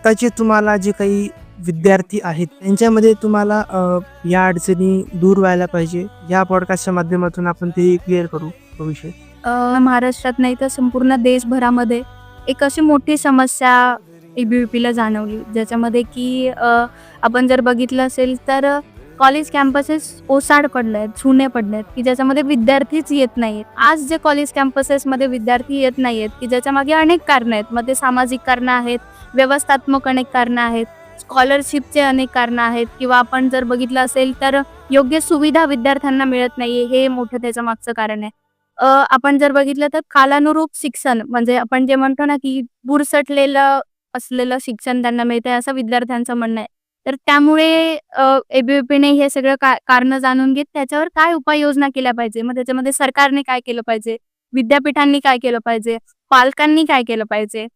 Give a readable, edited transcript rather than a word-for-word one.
आत्ताचे तुम्हाला जे काही विद्यार्थी आहेत त्यांच्यामध्ये तुम्हाला या अडचणी दूर व्हायला पाहिजे. या पॉडकास्टच्या माध्यमातून आपण ते क्लिअर करू तो विषय. महाराष्ट्रात नाही तर संपूर्ण देशभरामध्ये एक अशी मोठी समस्या ABVPला जाणवली, ज्याच्यामध्ये की आपण जर बघितलं असेल तर कॉलेज कॅम्पसेस ओसाड पडले आहेत, जुने पडले आहेत, की ज्याच्यामध्ये विद्यार्थीच येत नाहीत. आज जे कॉलेज कॅम्पसेसमध्ये विद्यार्थी येत नाहीत, की ज्याच्यामागे अनेक कारणं आहेत. मग ते सामाजिक कारणं आहेत, व्यवस्थात्मक अनेक कारणं आहेत, स्कॉलरशिपचे अनेक कारणं आहेत, किंवा आपण जर बघितलं असेल तर योग्य सुविधा विद्यार्थ्यांना मिळत नाही, हे मोठं त्याचं मागचं कारण आहे. आपण जर बघितलं तर कालानुरूप शिक्षण, म्हणजे आपण जे म्हणतो ना, की बुरसटलेलं असलेलं शिक्षण त्यांना मिळतंय असं विद्यार्थ्यांचं म्हणणं आहे. तर त्यामुळे ABVPने हे सगळं कारणं जाणून घेत त्याच्यावर काय उपाययोजना केल्या पाहिजे. मग त्याच्यामध्ये सरकारने काय केलं पाहिजे, विद्यापीठांनी काय केलं पाहिजे, पालकांनी काय केलं पाहिजे,